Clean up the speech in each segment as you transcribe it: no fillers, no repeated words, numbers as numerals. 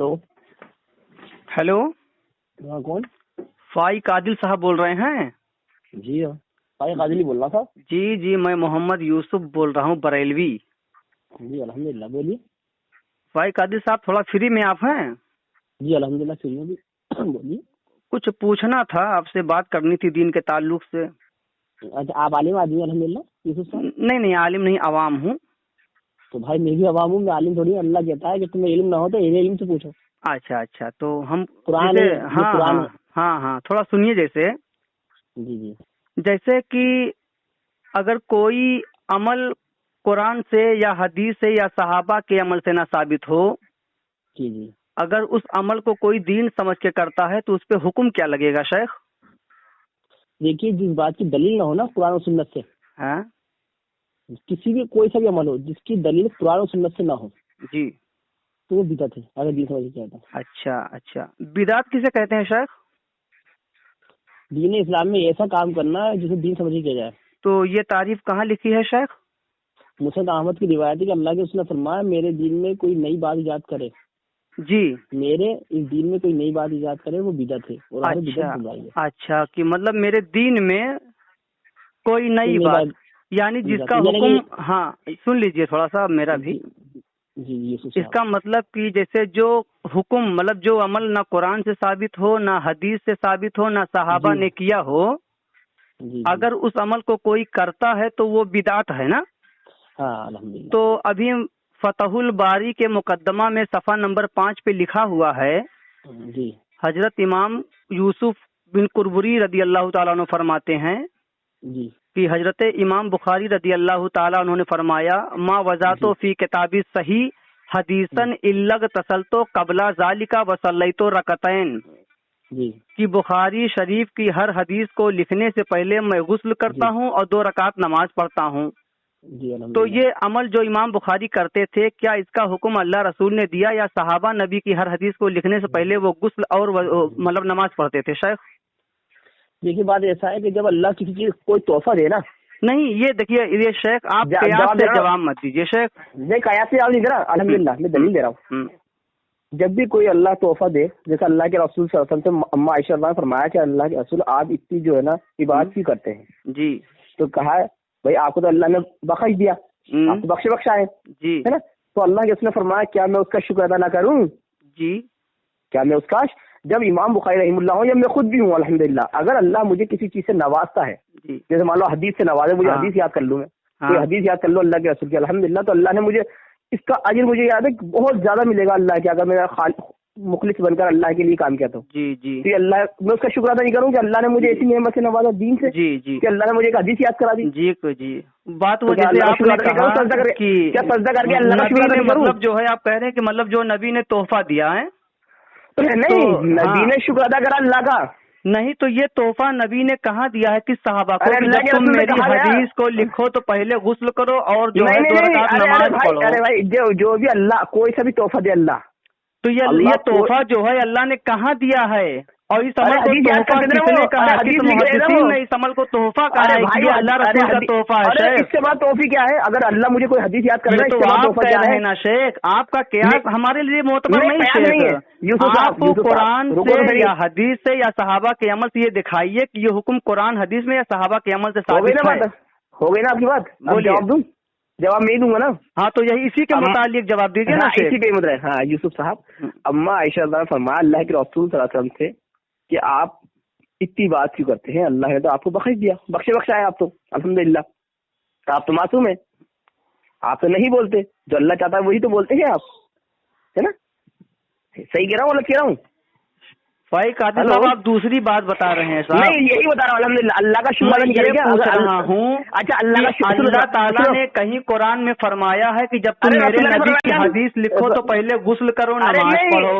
Hello. Hello, हाँ कौन? फाइक आदिल साहब बोल रहे हैं? जी हाँ, फाइक आदिल ही बोल रहा था। जी जी, मैं मोहम्मद यूसुफ बोल रहा हूँ, बरेलवी। जी अल्हम्दुलिल्लाह, बोलिए। फाइक आदिल साहब, थोड़ा फ्री में आप हैं? जी अल्हम्दुलिल्लाह फ्री हूँ भी। बोलिए। कुछ पूछना था आपसे, बात करनी थी दीन के ताल्लुक से। अच्छा, आप आलिम आदमी अल्हम्दुलिल्लाह यूसुफ साहब? नहीं नहीं, आलिम नहीं, आवाम हूँ। तो भाई मैं भी अवाम हूँ, मैं आलिम थोड़ी। अल्लाह कहता है कि तुम्हें इल्म ना हो तो इल्म से पूछो। अच्छा अच्छा, तो हम कुरान जैसे, है, ये हाँ कुरान हाँ है। हाँ हाँ, थोड़ा सुनिए। जैसे जी जी जैसे कि अगर कोई अमल कुरान से या हदीस से या सहाबा के अमल से ना साबित हो, जी जी। अगर उस अमल को कोई दीन समझ के करता है तो उस पे हुक्म क्या लगेगा शेख? देखिए, जिस बात की दलील ना हो ना कुरान और सुन्नत से, हाँ किसी भी कोई सा भी अमल हो जिसकी दलील कुरान और सुन्नत से ना हो, जी। तो वो बिदअत है, अगर दीन समझ के किया था। अच्छा अच्छा, बिदात किसे कहते हैं शेख? दीन इस्लाम में ऐसा काम करना है जिसे दीन समझ के किया जाए। तो ये तारीफ कहाँ लिखी है शेख? मुसनद अहमद की रिवायत है कि अल्लाह के उसने फरमाया, मेरे दीन में कोई नई बात इजाद करे, जी। मेरे इस दीन में कोई नई बात इजाद करे, वो बिदअत है और हमें बिदअत अच्छा बुलाई है। अच्छा, कि मतलब मेरे दीन में कोई कोई नई नई बात, बात यानी इजाद जिसका यानी हुक्म, हाँ सुन लीजिए थोड़ा सा मेरा कि भी। जी जी यूसुफ साहब। इसका मतलब कि जैसे जो हुक्म, मतलब जो अमल ना कुरान से साबित हो, ना हदीस से साबित हो, ना सहाबा जी ने किया हो, जी जी। अगर उस अमल को कोई करता है तो वो बिदात है ना? हाँ अल्हम्दुलिल्लाह। तो अभी फतहुल बारी के मुकद्दमा में सफ़ा नंबर 5 पे लिखा हुआ है, जी हजरत इमाम यूसुफ बिन कुरबुरी रदी अल्लाह ताला अन्हु फरमाते हैं जी कि हजरत इमाम बुखारी रदी अल्लाह ताला उन्होंने फरमाया, मा वजातो जी फी किताबी सही हदीसन इल्लग तसलतो कबला जालिका वसल्लैतो रकतैन, जी कि बुखारी शरीफ की हर हदीस को लिखने से पहले मैं गुस्ल करता जी हूँ और 2 रकात नमाज पढ़ता हूँ। जी तो अल्हम्दुलिल्लाह। ये अमल जो इमाम बुखारी करते थे, क्या इसका हुक्म अल्लाह रसूल ने दिया या सहाबा नबी की हर हदीस को लिखने से पहले वो गुस्ल और मतलब नमाज पढ़ते थे शेख? देखिए, बात ऐसा है कि जब अल्लाह किसी चीज कोई तोहफा दे ना, नहीं, ये देखिए, ये शेख आप कयास जवाब दे से रहा हूँ। जवाब मत दीजिए शेख। नहीं, कयास से जवाब नहीं दे रहा, अल्हम्दुलिल्लाह मैं दलील दे रहा हूँ। जब भी कोई अल्लाह तोहफा दे, जैसे अल्लाह के रसूल सल्लल्लाहु अलैहि वसल्लम से अम्मा आयशा ने फरमाया कि अल्लाह के रसूल आप इतनी जो है ना इबादत क्यों करते हैं? जी तो कहा है भाई आपको तो अल्लाह ने बख्श दिया, आप तो बख्शा है जी है ना? तो अल्लाह के उसने फरमाया क्या मैं उसका शुक्र अदा ना करूं? जी क्या मैं उसका, जब इमाम बुखारी रहमुल्लाह हो या मैं खुद भी हूँ अल्हम्दुलिल्लाह, अगर अल्लाह मुझे किसी चीज से नवाजता है, जी। जैसे मान लो हदीस से नवाजे, मुझे हाँ। हदीस याद कर लूं मैं, हाँ। कोई हदीस याद कर लो अल्लाह के रसूल की, अल्हम्दुलिल्लाह, तो अल्लाह ने मुझे इसका अजर, मुझे याद है बहुत ज्यादा मिलेगा अल्लाह के, अगर मैं मुखलिस बनकर अल्लाह के लिए काम किया तो। जी जी तो अल्लाह, मैं उसका शुक्र अदा नहीं करूँ कि अल्लाह ने मुझे ऐसी नेमत से नवाजा दीन से, जी जी कि अल्लाह ने मुझे एक हदीस याद करा दी। जी जी। बात वो तो क्या जैसे अल्लाह का शुक्र आपने अदा नहीं कहा करूँ? सजदा करके, कि क्या सजदा करके अल्लाह का शुक्र नबी अदा ने, नहीं करूँ? मतलब जो है आप कह रहे हैं कि मतलब जो नबी ने तोहफा दिया है, तो नहीं, तो नबी हाँ, ने शुक्र अदा करा अल्लाह का। नहीं तो ये तोहफा नबी ने कहाँ दिया है, किस सहाबा को, अरे कि अल्लाह जब के तुम रसूल से मेरी कहा गया। हदीस को लिखो तो पहले गुस्ल करो और जो नहीं है नहीं 2 नहीं, रकात अरे नमाज पढ़ो। अरे भाई जो भी अल्लाह कोई सा भी तोहफा दे अल्लाह, तो ये तोहफा जो है अल्लाह ने कहाँ दिया है? और इस अरे अमल को हदीस याद तोहफा करते थे ना किसने वो, कहा? अरे किस हदीस लिख रहे हैं ना मुहद्दिसीन वो। ने इस अमल को तोहफा कहा अरे है कि भाई, ये अल्लाह रसूल का तोहफा है अरे शेख? इससे बड़ा तोहफी क्या है? अगर अल्लाह मुझे कोई हदीस याद करे ये ना, तो इससे बड़ा आप तोहफा कह क्या रहे है? हैं ना शेख, आपका कयास हमारे लिए मोतबर नहीं कयास नहीं है शेख। यूसुफ आप साहब, कुरान रुको तो से सही। या हदीस से या सहाबा के अमल से ये दिखाइए कि ये हुक्म कुरान हदीस में या सहाबा के अमल से हो गई साबित ना है। बात, हो गई ना आपकी बात? अब बोलिए। जवाब दूं? जवाब मैं ही दूंगा ना। हाँ, तो यही इसी के मुतालिक जवाब दीजिए ना हाँ, शेख। इसी पे मुद्रा है। हाँ यूसुफ साहब, अम्मा आयशा ने फरमाया अल्लाह के रसूल सल्लल्लाहु अलैहि वसल्लम से कि आप इतनी बात क्यों करते हैं? अल्लाह ने तो आपको बख्श दिया, बख्शा है आप तो अल्हम्दुलिल्लाह, आप तो मासूम है, आप तो नहीं बोलते, जो अल्लाह चाहता है वही तो बोलते हैं आप, है ना? सही कह रहा हूँ, अलग कह रहा हूँ? भाई कादिर साहब, आप दूसरी बात बता रहे हैं साहब। नहीं, यही बता रहा हूँ अल्हम्दुलिल्लाह, अल्लाह का शुक्र मैं अदा नहीं ये करेंगे? पूछ रहा हूँ अच्छा, अल्लाह का शुक्र, अल्लाह ताला ने कहीं कुरान में फरमाया है कि जब तुम मेरे नबी की हदीस लिखो तो पहले गुस्ल करो नमाज पढ़ो,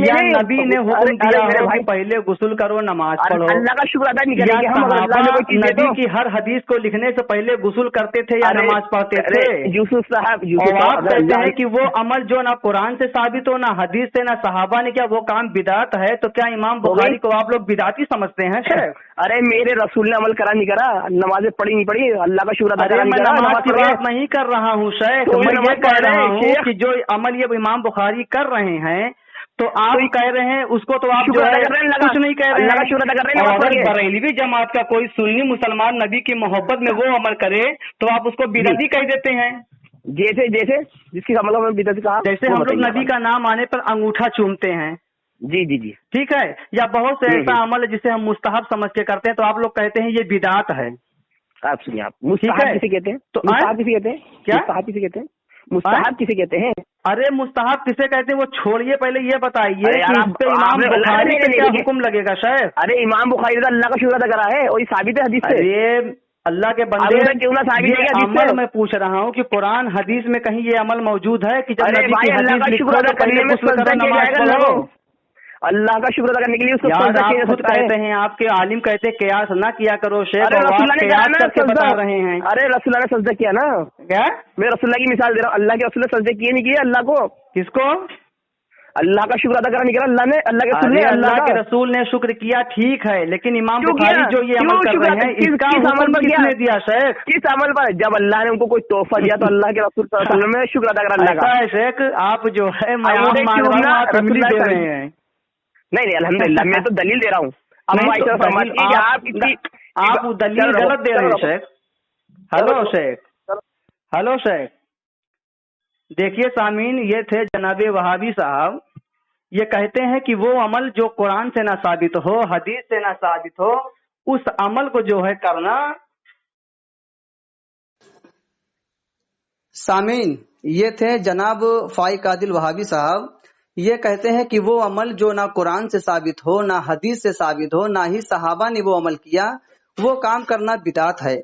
या नबी ने हुक्म दिया हो कि पहले गुस्ल करो नमाज पढ़ो? अल्लाह का शुक्र अदा नहीं या करेंगे हम अगर अल्लाह ने कोई चीज दे नबी तो? की हर हदीस को लिखने से पहले गुस्ल करते थे या नमाज पढ़ते थे? यूसुफ साहब, और आप कहते हैं कि वो अमल जो ना कुरान से साबित हो, ना हदीस से, ना सहाबा ने किया, वो काम बिदात है, तो क्या इमाम बुखारी को आप लोग बिदाती समझते हैं शेख? अरे मेरे रसूल ने अमल करा नहीं करा, नमाजें पढ़ी नहीं पढ़ी, अल्लाह का शुक्र अदा करा नहीं करा, नमाज की बात नहीं कर रहा हूँ शेख, मैं ये कह रहा हूँ कि जो अमल ये इमाम बुखारी कर रहे हैं, तो आप कह रहे हैं उसको, तो आप जो है कुछ नहीं कह रहे हैं। शुक्र अदा कर रहे हैं। अगर बरेलवी जमात का कोई सुन्नी मुसलमान नबी की मोहब्बत में वो अमल करे तो आप उसको बिदअती कह देते हैं। जैसे जिसकी मतलब बिदअत कहा, जैसे हम लोग नबी का नाम आने पर अंगूठा चूमते हैं। जी जी जी, ठीक है। या बहुत से ऐसा अमल है जिसे हम मुस्तहब समझ के करते हैं, तो आप लोग कहते हैं ये बिदात है। आप सुनिए, आप मुस्तहब किसे कहते हैं? तो मुस्तहब किसे कहते हैं? क्या मुस्तहब किसे कहते हैं? मुस्तहब किसे कहते हैं? अरे मुस्तहब किसे कहते हैं वो छोड़िए, पहले ये बताइए कि इस पे इमाम बुखारी का क्या हुक्म लगेगा शायद? अरे इमाम बुखारी ने अल्लाह का शुक्र अदा करा है और ये साबित है हदीस से। अरे अल्लाह के बंदे, क्यों ना साबित है? अमल मैं पूछ रहा हूँ कि कुरान हदीस में कहीं ये अमल मौजूद है कि जब नबी की हदीस लिखो तो पहले गुस्ल करो, नमाज पढ़ो? अल्लाह का शुक्र अदा करने के लिए उसको आप खुद कहते हैं, आपके आलिम कहते हैं कियास ना किया करो शेख, अरे रसूलुल्लाह ने कियास करके बता रहे हैं। अरे रसूलुल्लाह ने सजदा किया ना। क्या? मैं रसूलुल्लाह की मिसाल दे रहा हूँ। अल्लाह के रसूल ने सजदे किए नहीं किए अल्लाह को? किसको? अल्लाह का शुक्र अदा करा नहीं करा अल्लाह ने? अल्लाह के रसूल ने, अल्लाह के रसूल ने शुक्र किया, ठीक है, लेकिन इमाम बुखारी जो ये अमल कर रहे हैं इसका हुक्म किसने दिया शेख? किस अमल पर? जब अल्लाह ने उनको कोई तोहफा दिया तो अल्लाह के रसूल सल्लल्लाहु अलैहि वसल्लम ने शुक्र अदा करा अल्लाह का। शेख आप जो है आप दे रहे हैं। नहीं अल्हम्दुलिल्लाह, मैं तो दलील दे रहा हूँ। अब आप दलील गलत दे रहे हैं शेख। हेलो शेख, देखिए सामीन, ये थे जनाबे वहाबी साहब। ये कहते हैं कि वो अमल जो कुरान से ना साबित हो, हदीस से ना साबित हो, उस अमल को जो है करना। सामीन, ये थे जनाब फाइक आदिल वहाबी साहब। ये कहते हैं कि वो अमल जो ना कुरान से साबित हो, ना हदीस से साबित हो, ना ही सहाबा ने वो अमल किया, वो काम करना बिदात है।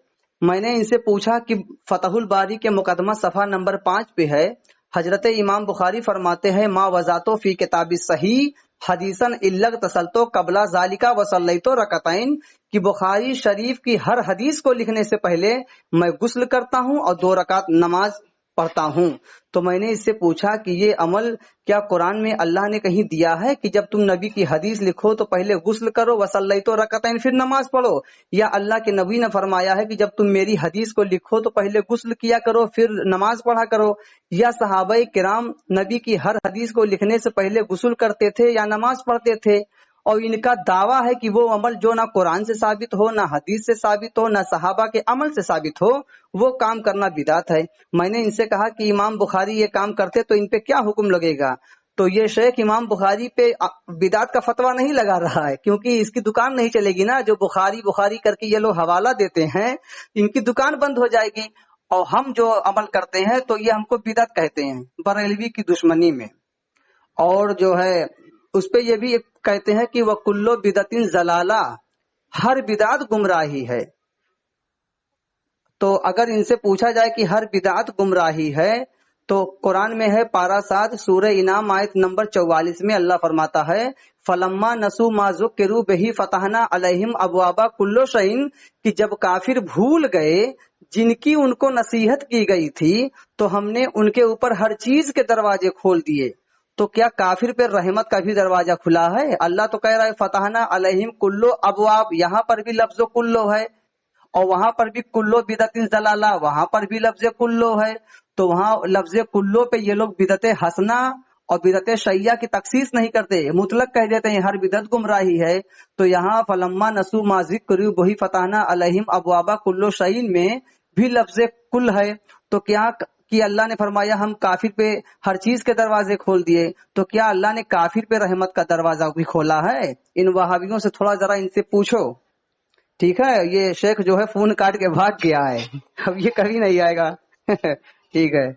मैंने इनसे पूछा कि फतहुल बारी के मुकदमा सफा नंबर 5 पे है, हजरत इमाम बुखारी फरमाते हैं मा वजातो फी किताबी सही हदीसन इल्लग तसलतो कबला जालिका वसल्लैतो रकतैन, कि बुखारी शरीफ की हर हदीस को लिखने से पहले मैं गुस्ल करता हूँ और 2 रकात नमाज पढ़ता हूँ। तो मैंने इससे पूछा कि ये अमल क्या कुरान में अल्लाह ने कहीं दिया है कि जब तुम नबी की हदीस लिखो तो पहले गुस्ल करो, वसल्लैतो रकतैन, फिर नमाज पढ़ो? या अल्लाह के नबी ने फरमाया है कि जब तुम मेरी हदीस को लिखो तो पहले गुस्ल किया करो फिर नमाज पढ़ा करो? या सहाबाए किराम नबी की हर हदीस को लिखने से पहले गुस्ल करते थे या नमाज पढ़ते थे? और इनका दावा है कि वो अमल जो ना कुरान से साबित हो, ना हदीस से साबित हो, ना सहाबा के अमल से साबित हो, वो काम करना बिदात है। मैंने इनसे कहा कि इमाम बुखारी ये काम करते तो इन पे क्या हुक्म लगेगा? तो ये शेख इमाम बुखारी पे बिदात का फतवा नहीं लगा रहा है, क्योंकि इसकी दुकान नहीं चलेगी ना। जो बुखारी करके ये लोग हवाला देते हैं, इनकी दुकान बंद हो जाएगी। और हम जो अमल करते हैं तो ये हमको बिदात कहते हैं बरेलवी की दुश्मनी में। और जो है उस पे ये भी कहते हैं कि वह कुल्लो बिदतिन जलाला, हर बिदात गुमराही है। तो अगर इनसे पूछा जाए कि हर बिदात गुमराही है, तो कुरान में है पारा 7 सूरह इनाम आयत नंबर 44 में अल्लाह फरमाता है फलम्मा नसू माजुक के रू बही फतहना अलैहिम अबवाबा कुल्लो शईन, कि जब काफिर भूल गए जिनकी उनको नसीहत की गई थी तो हमने उनके ऊपर हर चीज के दरवाजे खोल दिए। तो क्या काफिर पे रहमत का भी दरवाजा खुला है? अल्लाह तो कह रहा है फतहना अलैहिम कुल्लो अबवाब, यहाँ पर भी लफ्ज कुल्लो है और वहां पर भी कुल्लो बिदतिन जलाला, वहां पर भी लफ्ज कुल्लो है। तो वहां लफ्ज कुल्लो पे ये लोग बिदते हसना और बिदते शैया की तखसीस नहीं करते, मुतलक कह देते हैं हर बिदत गुमराही है। तो यहाँ फलम्मा नसू माजिक करू बही फतहना अलैहिम अबवाबा कुल्लो शईन में भी लफ्ज कुल है। तो क्या कि अल्लाह ने फरमाया हम काफिर पे हर चीज के दरवाजे खोल दिए, तो क्या अल्लाह ने काफिर पे रहमत का दरवाजा भी खोला है? इन वहाबियों से थोड़ा जरा इनसे पूछो, ठीक है। ये शेख जो है फोन काट के भाग गया है, अब ये कभी नहीं आएगा। ठीक है।